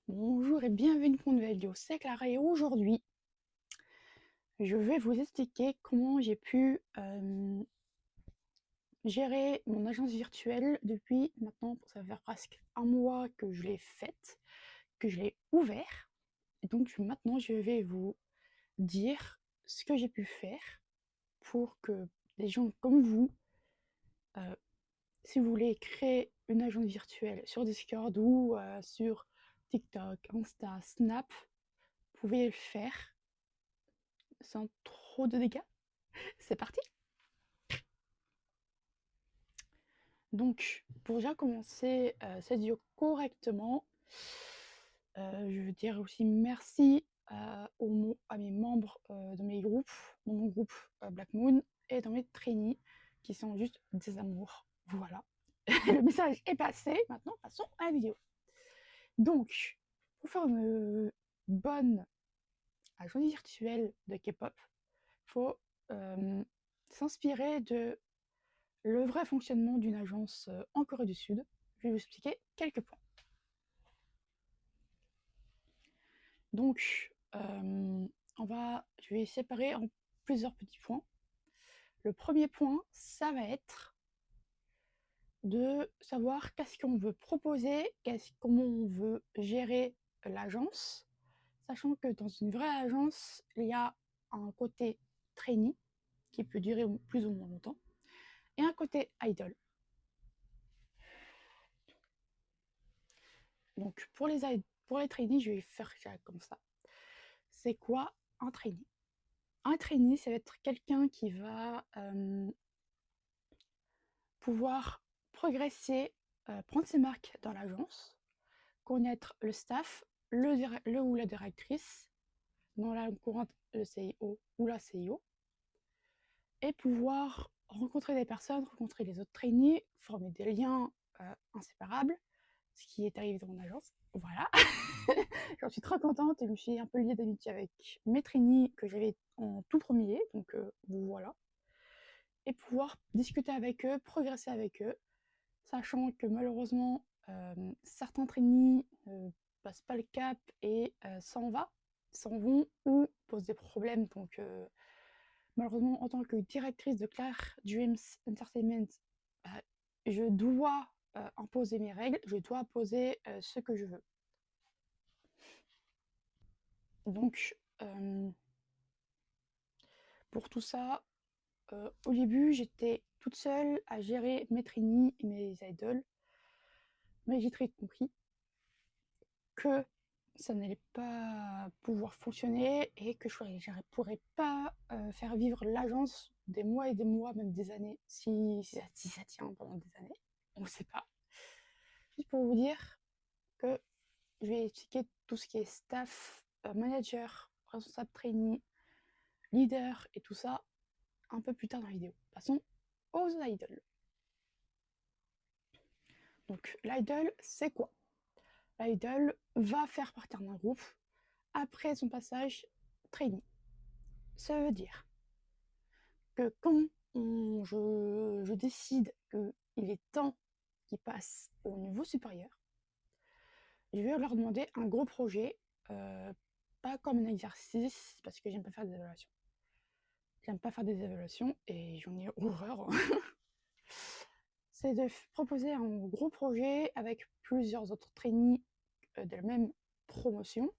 Bonjour et bienvenue pour une nouvelle vidéo, c'est Clara et aujourd'hui je vais vous expliquer comment j'ai pu gérer mon agence virtuelle depuis maintenant, ça va faire presque un mois que je l'ai faite, que je l'ai ouvert. Et donc maintenant je vais vous dire ce que j'ai pu faire pour que des gens comme vous, euh, si vous voulez créer une agence virtuelle sur Discord ou sur TikTok, Insta, Snap, vous pouvez le faire sans trop de dégâts. C'est parti. Donc, pour déjà commencer cette vidéo correctement, je veux dire aussi merci à mes membres de mes groupes, dans mon groupe Black Moon et dans mes trainees qui sont juste des amours. Voilà. Le message est passé. Maintenant, passons à la vidéo. Donc, pour faire une bonne agence virtuelle de K-pop, il faut s'inspirer de le vrai fonctionnement d'une agence en Corée du Sud. Je vais vous expliquer quelques points. Donc, je vais séparer en plusieurs petits points. Le premier point, ça va être de savoir qu'est-ce qu'on veut proposer, comment on veut gérer l'agence, sachant que dans une vraie agence, il y a un côté trainee qui peut durer plus ou moins longtemps et un côté idol. Donc pour les trainees, je vais faire ça comme ça. C'est quoi un trainee? Un trainee, ça va être quelqu'un qui va pouvoir progresser, prendre ses marques dans l'agence, connaître le staff, le ou la directrice, dans la courante le CIO ou la CIO, et pouvoir rencontrer des personnes, rencontrer les autres trainees, former des liens inséparables, ce qui est arrivé dans mon agence. Voilà. J'en suis trop contente et je me suis un peu liée d'amitié avec mes trainees que j'avais en tout premier, donc voilà. Et pouvoir discuter avec eux, progresser avec eux, sachant que malheureusement, certains trainees ne passent pas le cap et s'en vont ou posent des problèmes. Donc malheureusement, en tant que directrice de Claire Dreams Entertainment, je dois imposer mes règles, je dois imposer ce que je veux. Donc, pour tout ça, au début, j'étais toute seule à gérer mes trainees et mes idoles, mais j'ai très vite compris que ça n'allait pas pouvoir fonctionner et que je ne pourrais pas faire vivre l'agence des mois et des mois, même des années, si ça tient pendant des années, on ne sait pas. Juste pour vous dire que je vais expliquer tout ce qui est staff, manager, responsable trainee, leader et tout ça un peu plus tard dans la vidéo. Passons aux idoles. Donc l'idol, c'est quoi? L'idol va faire partie d'un groupe après son passage trainee. Ça veut dire que quand je décide qu'il est temps qu'ils passent au niveau supérieur, je vais leur demander un gros projet, pas comme un exercice, parce que j'aime pas faire des évaluations. J'aime pas faire des évaluations et j'en ai horreur. C'est de proposer un gros projet avec plusieurs autres trainees de la même promotion,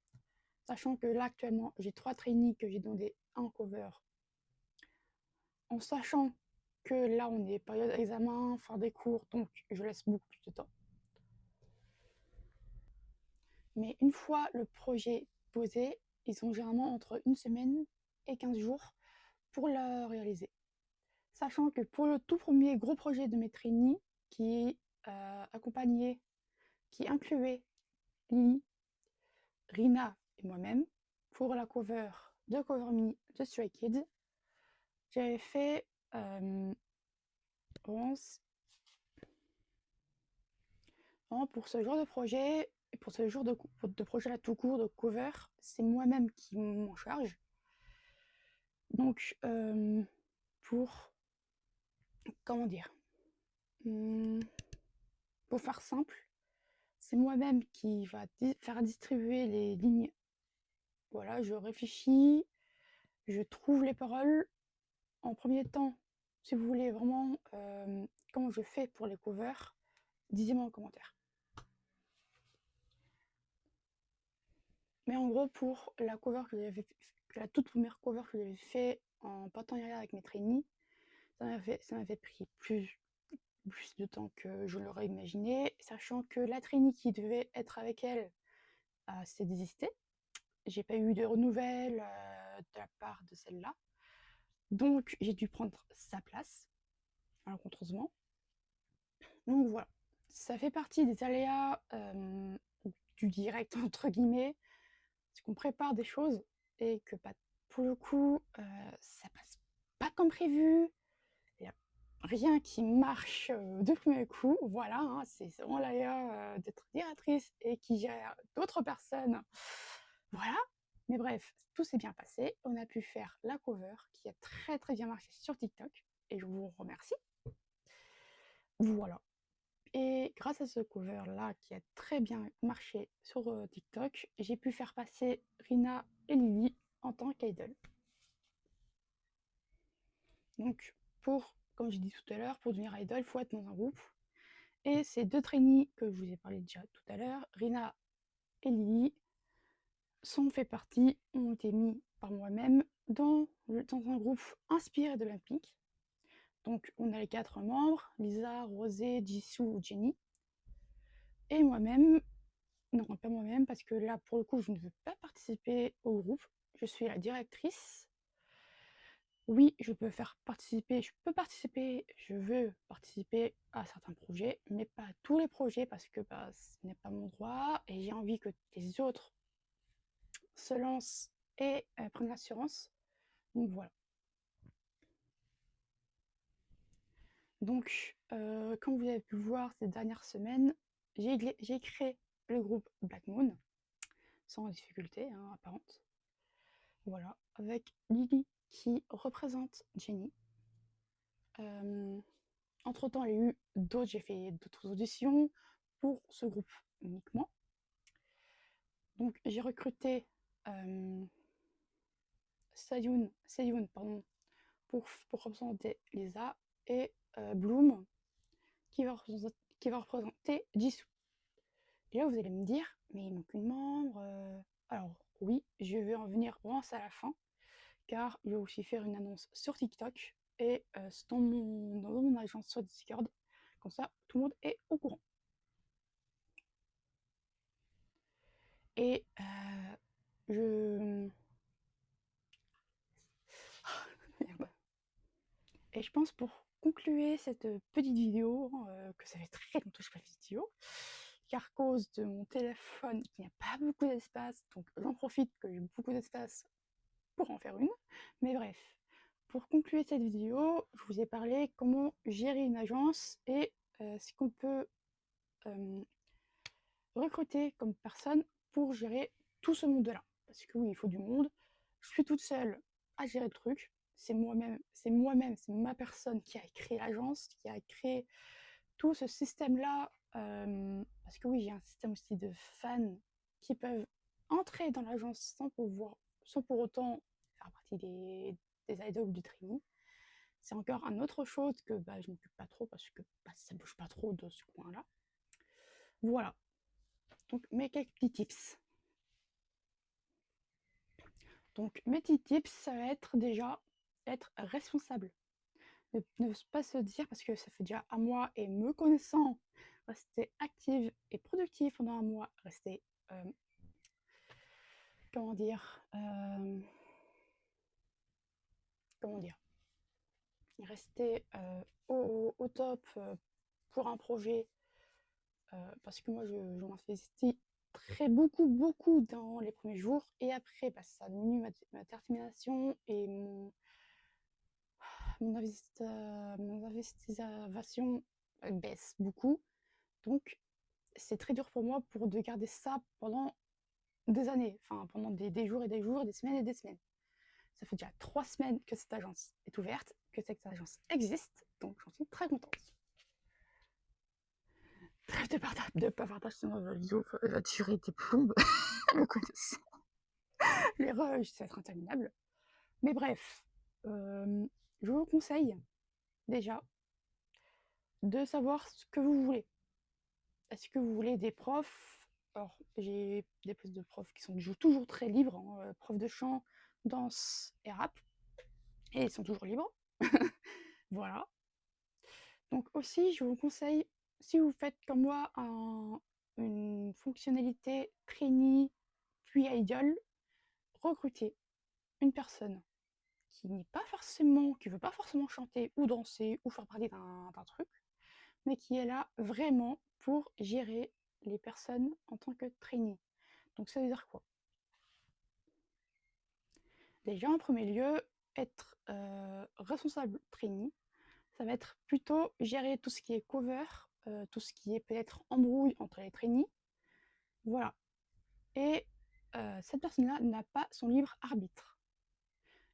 sachant que là actuellement j'ai 3 trainees que j'ai donné en cover, en sachant que là on est période examen, fin des cours, donc je laisse beaucoup plus de temps. Mais une fois le projet posé, ils ont généralement entre une semaine et 15 jours pour le réaliser. Sachant que pour le tout premier gros projet de mes trainees, qui accompagnait, qui incluait Lily, Rina et moi-même, pour la cover de Cover Me de Stray Kids, j'avais fait pour ce genre de projet, et pour ce genre de projet là tout court, de cover, c'est moi-même qui m'en charge. Donc, pour, comment dire, pour faire simple, c'est moi-même qui va faire distribuer les lignes. Voilà, je réfléchis, je trouve les paroles. En premier temps, si vous voulez vraiment comment je fais pour les covers, dites-moi en commentaire. Mais en gros, pour la cover que j'avais, la toute première cover que j'avais fait en partenariat avec mes trainees, ça m'avait pris plus de temps que je l'aurais imaginé, sachant que la trainee qui devait être avec elle s'est désistée. J'ai pas eu de nouvelles de la part de celle-là. Donc j'ai dû prendre sa place, malencontreusement. Donc voilà, ça fait partie des aléas du direct, entre guillemets, parce qu'on prépare des choses et que pour le coup, ça passe pas comme prévu. Il n'y a rien qui marche de premier coup. Voilà, hein, c'est vraiment l'aléa d'être directrice et qui gère d'autres personnes. Voilà. Mais bref, tout s'est bien passé. On a pu faire la cover qui a très très bien marché sur TikTok et je vous remercie. Voilà. Et grâce à ce cover-là qui a très bien marché sur TikTok, j'ai pu faire passer Rina et Lily en tant qu'idol. Donc, comme j'ai dit tout à l'heure, pour devenir idol, il faut être dans un groupe. Et ces deux trainees que je vous ai parlé déjà tout à l'heure, Rina et Lily, ont été mis par moi-même dans un groupe inspiré de Blackpink. Donc, on a les 4 membres, Lisa, Rosé, Jisoo, Jennie. Et moi-même, non, pas moi-même, parce que là, pour le coup, je ne veux pas participer au groupe. Je suis la directrice. Oui, je peux participer, je veux participer à certains projets, mais pas à tous les projets parce que ce n'est pas mon droit et j'ai envie que les autres se lancent et prennent l'assurance. Donc voilà. Donc, comme vous avez pu le voir ces dernières semaines, j'ai créé le groupe Black Moon, sans difficulté apparente. Voilà, avec Lily qui représente Jennie. Entre-temps, il y a eu j'ai fait d'autres auditions pour ce groupe uniquement. Donc, j'ai recruté Seyun, pour représenter Lisa et Bloom qui va représenter Jisoo. Et là, vous allez me dire, mais il manque une membre. Alors, oui, je vais en venir vraiment à la fin, car je vais aussi faire une annonce sur TikTok et dans mon agence sur Discord. Comme ça, tout le monde est au courant. Et je... Et je pense pour conclure cette petite vidéo, que ça fait très longtemps que je fais la vidéo, car à cause de mon téléphone qui n'a pas beaucoup d'espace, donc j'en profite que j'ai beaucoup d'espace pour en faire une. Mais bref, pour conclure cette vidéo, je vous ai parlé comment gérer une agence et ce qu'on peut recruter comme personne pour gérer tout ce monde-là. Parce que oui, il faut du monde. Je suis toute seule à gérer le truc. C'est moi-même, c'est ma personne qui a créé l'agence, qui a créé tout ce système-là. Parce que oui, j'ai un système aussi de fans qui peuvent entrer dans l'agence sans pour autant faire partie des idoles du trainee. C'est encore une autre chose que je m'occupe pas trop parce que ça bouge pas trop de ce coin-là. Voilà. Donc, mes quelques petits tips. Donc, mes petits tips, ça va être déjà être responsable. Ne pas se dire, parce que ça fait déjà un mois et me connaissant, rester active et productive pendant un mois, rester, comment dire, rester au top pour un projet, parce que moi, je m'investis beaucoup dans les premiers jours et après, ça diminue ma détermination et mon investissement baisse beaucoup. Donc, c'est très dur pour moi de garder ça pendant des années, enfin pendant des jours et des jours, des semaines et des semaines. Ça fait déjà 3 semaines que cette agence est ouverte, que cette agence existe, donc j'en suis très contente. Trêve de bavardage, sinon la vidéo va durer des plombes. Me connaissant. Les rushs, ça va être interminable. Mais bref, je vous conseille déjà de savoir ce que vous voulez. Est-ce que vous voulez des profs? Alors, j'ai des postes de profs qui sont toujours très libres, hein, profs de chant, danse et rap, et ils sont toujours libres. Voilà. Donc aussi, je vous conseille, si vous faites comme moi une fonctionnalité trainee puis idol, recrutez une personne qui n'est pas forcément, qui veut pas forcément chanter ou danser ou faire partie d'un truc, mais qui est là vraiment pour gérer les personnes en tant que trainee. Donc ça veut dire quoi? Déjà en premier lieu, être responsable trainee, ça va être plutôt gérer tout ce qui est cover, tout ce qui est peut-être embrouille entre les trainees. Voilà. Et cette personne-là n'a pas son libre arbitre.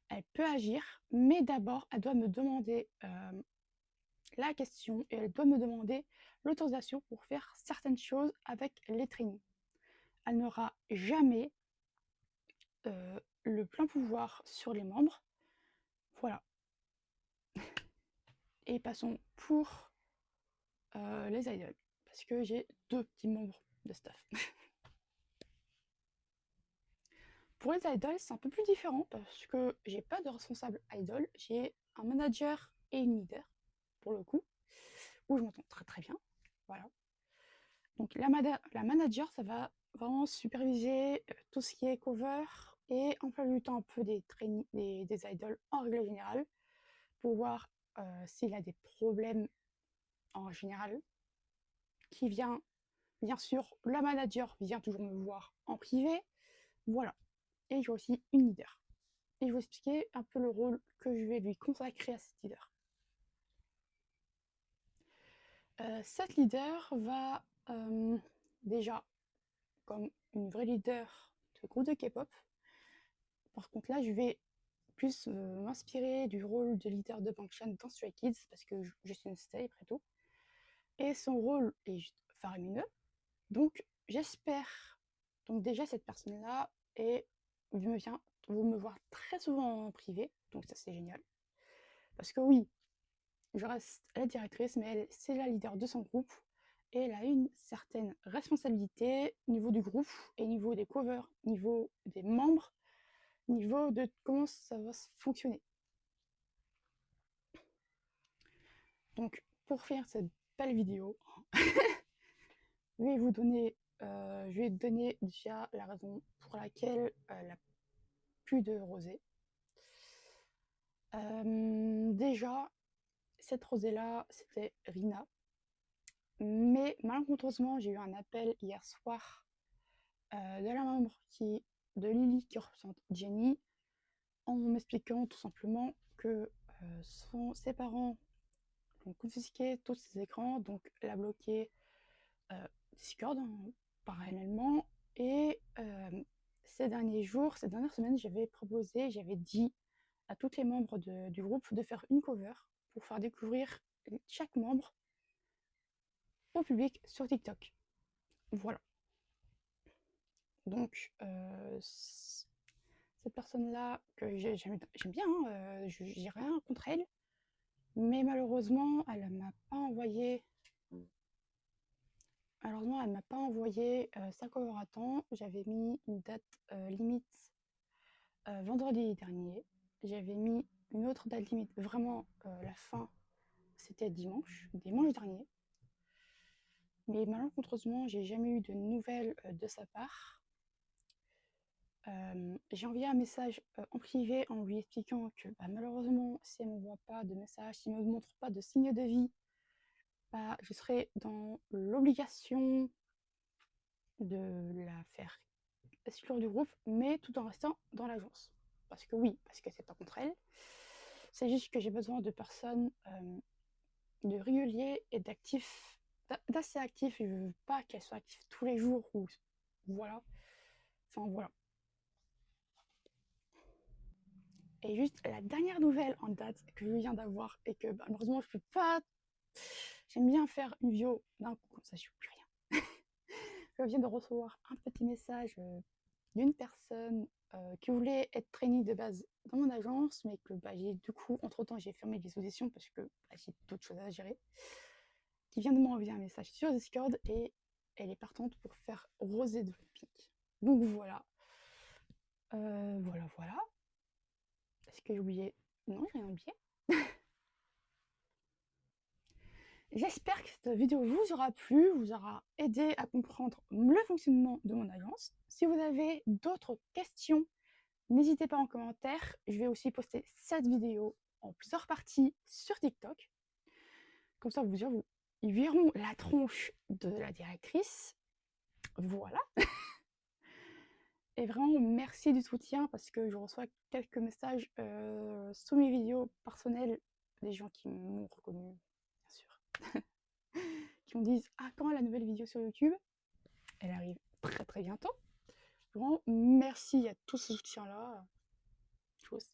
Elle peut agir, mais d'abord, elle doit me demander la question et elle doit me demander l'autorisation pour faire certaines choses avec les trainees. Elle n'aura jamais le plein pouvoir sur les membres. Voilà. Et passons pour les idols, parce que j'ai 2 petits membres de staff. Pour les idols, c'est un peu plus différent parce que j'ai pas de responsable idol, j'ai un manager et une leader, pour le coup, où je m'entends très très bien. Voilà. Donc la manager, ça va vraiment superviser tout ce qui est cover et emploi du temps un peu des idols en règle générale, pour voir s'il a des problèmes en général, qui vient, bien sûr, la manager vient toujours me voir en privé, voilà. Et j'ai aussi une leader. Et je vais vous expliquer un peu le rôle que je vais lui consacrer à cette leader. Cette leader va déjà, comme une vraie leader de groupe de K-pop, par contre là je vais plus m'inspirer du rôle de leader de Bangchan dans Stray Kids, parce que je suis une stay après tout, et son rôle est juste faramineux, donc j'espère, donc déjà cette personne-là, et vous me voir très souvent en privé, donc ça c'est génial, parce que oui, je reste la directrice, mais c'est la leader de son groupe, et elle a une certaine responsabilité au niveau du groupe, et au niveau des covers, au niveau des membres, au niveau de comment ça va fonctionner. Donc, pour faire cette belle vidéo, je vais vous donner, déjà la raison pour laquelle elle n'a plus de rosée. Déjà, cette rosée-là, c'était Rina. Mais malencontreusement, j'ai eu un appel hier soir de la membre de Lily qui représente Jenny, en m'expliquant tout simplement que ses parents ont confisqué tous ses écrans, donc l'a bloqué Discord parallèlement. Et ces derniers jours, ces dernières semaines, j'avais dit à tous les membres du groupe de faire une cover pour faire découvrir chaque membre au public sur TikTok. Voilà. Donc, cette personne-là, que j'aime bien, hein, j'ai rien contre elle, mais malheureusement, elle m'a pas envoyé. Malheureusement, elle m'a pas envoyé sa cover à temps. J'avais mis une date limite vendredi dernier. J'avais mis une autre date limite, vraiment la fin, c'était dimanche dernier. Mais malencontreusement, j'ai jamais eu de nouvelles de sa part. J'ai envoyé un message en privé en lui expliquant que malheureusement, si elle ne m'envoie pas de message, si elle ne me montre pas de signe de vie, je serai dans l'obligation de la faire exclure du groupe, mais tout en restant dans l'agence. Parce que oui, parce que c'est pas contre elle. C'est juste que j'ai besoin de personnes de réguliers et d'actifs, d'assez actifs. Je veux pas qu'elle soit active tous les jours ou voilà. Enfin voilà. Et juste la dernière nouvelle en date que je viens d'avoir et que malheureusement J'aime bien faire une vidéo d'un coup, comme ça je plus rien. Je viens de recevoir un petit message d'une personne qui voulait être trainee de base dans mon agence, mais que du coup, entre-temps, j'ai fermé les auditions parce que j'ai d'autres choses à gérer, qui vient de m'envoyer un message sur Discord et elle est partante pour faire Rosé de Pink. Donc voilà. Voilà. Est-ce que j'ai oublié? Non, j'ai rien oublié. J'espère que cette vidéo vous aura plu, vous aura aidé à comprendre le fonctionnement de mon agence. Si vous avez d'autres questions, n'hésitez pas en commentaire. Je vais aussi poster cette vidéo en plusieurs parties sur TikTok. Comme ça, ils verront la tronche de la directrice. Voilà. Et vraiment, merci du soutien parce que je reçois quelques messages sous mes vidéos personnelles, des gens qui m'ont reconnu, bien sûr, qui me disent « Ah, quand la nouvelle vidéo sur YouTube ?» Elle arrive très très bientôt. Vraiment, merci à tout ce soutien-là. Chose.